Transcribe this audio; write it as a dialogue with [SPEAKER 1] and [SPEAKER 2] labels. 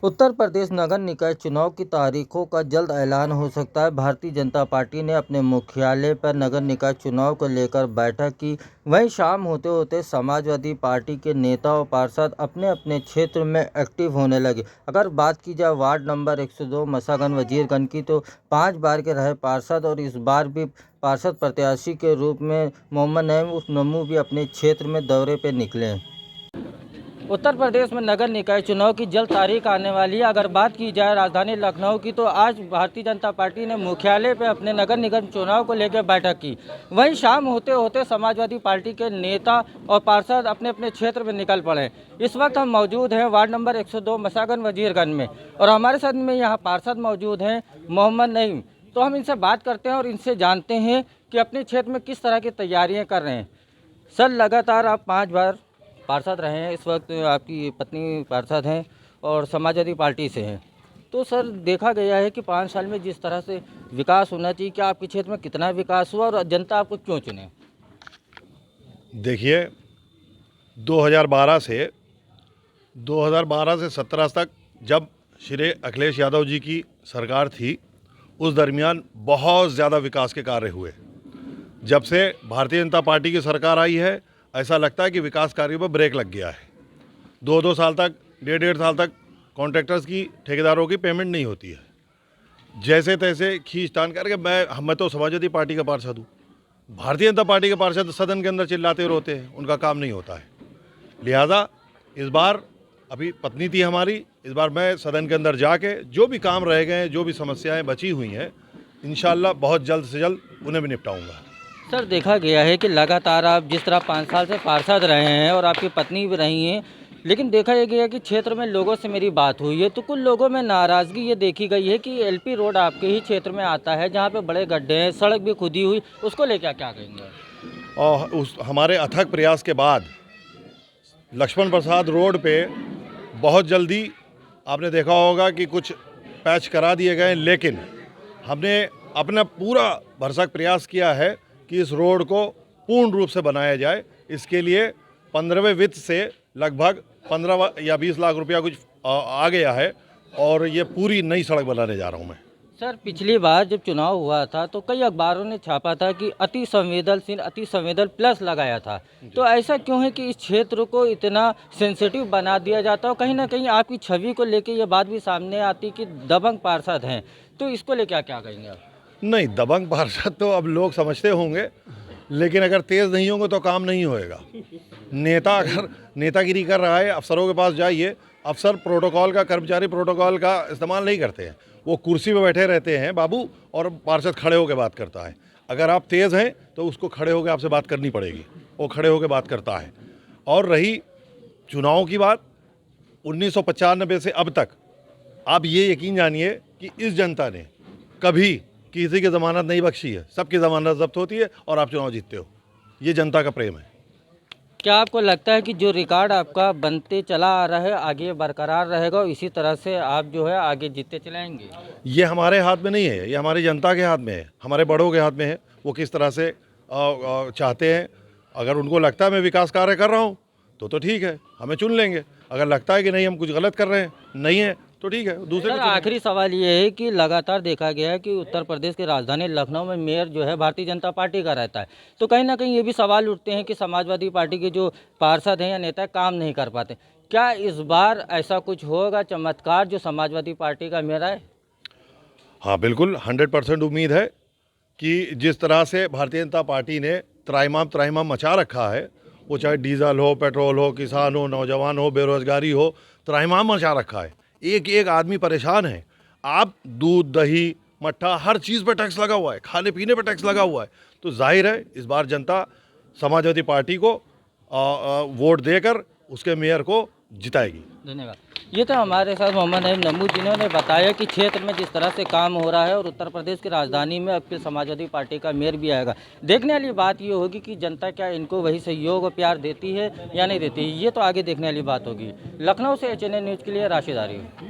[SPEAKER 1] उत्तर प्रदेश नगर निकाय चुनाव की तारीखों का जल्द ऐलान हो सकता है। भारतीय जनता पार्टी ने अपने मुख्यालय पर नगर निकाय चुनाव को लेकर बैठक की। वहीं शाम होते होते समाजवादी पार्टी के नेता और पार्षद अपने अपने क्षेत्र में एक्टिव होने लगे। अगर बात की जाए वार्ड नंबर 102 मसागंज वजीरगंज की, तो 5 बार के रहे पार्षद और इस बार भी पार्षद प्रत्याशी के रूप में मोहम्मद नईम उर्फ नमू भी अपने क्षेत्र में दौरे पर निकले। उत्तर प्रदेश में नगर निकाय चुनाव की जल्द तारीख आने वाली है। अगर बात की जाए राजधानी लखनऊ की, तो आज भारतीय जनता पार्टी ने मुख्यालय पर अपने नगर निगम चुनाव को लेकर बैठक की। वहीं शाम होते होते समाजवादी पार्टी के नेता और पार्षद अपने अपने क्षेत्र में निकल पड़े। इस वक्त हम मौजूद हैं वार्ड नंबर 102 मसागंज वजीरगंज में, और हमारे साथ में यहाँ पार्षद मौजूद हैं मोहम्मद नईम। तो हम इनसे बात करते हैं और इनसे जानते हैं कि अपने क्षेत्र में किस तरह की तैयारियाँ कर रहे हैं। सर, लगातार आप 5 बार पार्षद रहे हैं, इस वक्त आपकी पत्नी पार्षद हैं और समाजवादी पार्टी से हैं। तो सर, देखा गया है कि 5 साल में जिस तरह से विकास होना चाहिए, क्या आपके क्षेत्र में कितना विकास हुआ और जनता आपको क्यों चुने?
[SPEAKER 2] देखिए, 2012 से 17 तक जब श्री अखिलेश यादव जी की सरकार थी, उस दरमियान बहुत ज़्यादा विकास के कार्य हुए। जब से भारतीय जनता पार्टी की सरकार आई है, ऐसा लगता है कि विकास कार्यों पर ब्रेक लग गया है। 2-2 साल तक, 1.5 साल तक कॉन्ट्रैक्टर्स की, ठेकेदारों की पेमेंट नहीं होती है। जैसे तैसे खींचतान करके मैं तो समाजवादी पार्टी का पार्षद हूँ। भारतीय जनता पार्टी के पार्षद सदन के अंदर चिल्लाते रोते हैं, उनका काम नहीं होता है। लिहाजा इस बार, अभी पत्नी थी हमारी, इस बार मैं सदन के अंदर जाके जो भी काम रह गए हैं, जो भी समस्याएं बची हुई हैं, इंशाल्लाह बहुत जल्द से जल्द उन्हें भी निपटाऊंगा।
[SPEAKER 1] सर, देखा गया है कि लगातार आप जिस तरह 5 साल से पार्षद रहे हैं और आपकी पत्नी भी रही हैं, लेकिन देखा यह गया कि क्षेत्र में लोगों से मेरी बात हुई है तो कुछ लोगों में नाराज़गी ये देखी गई है कि एलपी रोड आपके ही क्षेत्र में आता है, जहाँ पे बड़े गड्ढे हैं, सड़क भी खुदी हुई, उसको लेकर क्या कहेंगे?
[SPEAKER 2] और उस हमारे अथक प्रयास के बाद लक्ष्मण प्रसाद रोड पे बहुत जल्दी आपने देखा होगा कि कुछ पैच करा दिए गए, लेकिन हमने अपना पूरा भरसक प्रयास किया है कि इस रोड को पूर्ण रूप से बनाया जाए। इसके लिए 15वें वित्त से लगभग 15 या 20 लाख रुपया कुछ आ गया है, और ये पूरी नई सड़क बनाने जा रहा हूँ मैं।
[SPEAKER 1] सर, पिछली बार जब चुनाव हुआ था तो कई अखबारों ने छापा था कि अति संवेदनशील, अति संवेदन प्लस लगाया था। तो ऐसा क्यों है कि इस क्षेत्र को इतना सेंसिटिव बना दिया जाता है? कहीं ना कहीं आपकी छवि को लेकर ये बात भी सामने आती कि दबंग पार्षद हैं, तो इसको लेकर क्या कहेंगे आप?
[SPEAKER 2] नहीं, दबंग पार्षद तो अब लोग समझते होंगे, लेकिन अगर तेज़ नहीं होंगे तो काम नहीं होएगा। नेता अगर नेतागिरी कर रहा है, अफसरों के पास जाइए, अफसर प्रोटोकॉल का, कर्मचारी प्रोटोकॉल का इस्तेमाल नहीं करते हैं। वो कुर्सी पे बैठे रहते हैं बाबू, और पार्षद खड़े होकर बात करता है। अगर आप तेज़ हैं तो उसको खड़े होकर आपसे बात करनी पड़ेगी, वो खड़े होकर बात करता है। और रही चुनाव की बात, 1995 से अब तक आप ये यकीन जानिए कि इस जनता ने कभी किसी की ज़मानत नहीं बख्शी है। सबकी ज़मानत जब्त होती है और आप चुनाव जीतते हो। ये जनता का प्रेम है।
[SPEAKER 1] क्या आपको लगता है कि जो रिकॉर्ड आपका बनते चला आ रहा है आगे बरकरार रहेगा और इसी तरह से आप जो है आगे जीतते चलाएंगे?
[SPEAKER 2] ये हमारे हाथ में नहीं है, ये हमारी जनता के हाथ में है, हमारे बड़ों के हाथ में है। वो किस तरह से चाहते हैं। अगर उनको लगता है मैं विकास कार्य कर रहा हूँ तो ठीक है, हमें चुन लेंगे। अगर लगता है कि नहीं, हम कुछ गलत कर रहे हैं, नहीं है, तो ठीक है, दूसरे।
[SPEAKER 1] आखिरी सवाल ये है कि लगातार देखा गया है कि उत्तर प्रदेश की राजधानी लखनऊ में मेयर जो है भारतीय जनता पार्टी का रहता है, तो कहीं ना कहीं ये भी सवाल उठते हैं कि समाजवादी पार्टी के जो पार्षद हैं या नेता काम नहीं कर पाते। क्या इस बार ऐसा कुछ होगा चमत्कार जो समाजवादी पार्टी का मेयर है?
[SPEAKER 2] हाँ, बिल्कुल 100% उम्मीद है कि जिस तरह से भारतीय जनता पार्टी ने त्राहिमाम मचा रखा है, वो चाहे डीजल हो, पेट्रोल हो, किसान हो, नौजवान हो, बेरोजगारी हो, त्राहिमाम मचा रखा है। एक एक आदमी परेशान है। आप दूध, दही, मट्ठा, हर चीज़ पर टैक्स लगा हुआ है, खाने पीने पर टैक्स लगा हुआ है। तो जाहिर है इस बार जनता समाजवादी पार्टी को वोट देकर उसके मेयर को जिताएगी।
[SPEAKER 1] धन्यवाद। ये तो हमारे साथ मोहम्मद नईम नमू जिन्होंने बताया कि क्षेत्र में जिस तरह से काम हो रहा है और उत्तर प्रदेश की राजधानी में अब फिर समाजवादी पार्टी का मेयर भी आएगा। देखने वाली बात ये होगी कि जनता क्या इनको वही सहयोग और प्यार देती है या नहीं देती है, ये तो आगे देखने वाली बात होगी। लखनऊ से HNN न्यूज़ के लिए राशिद आरिफ।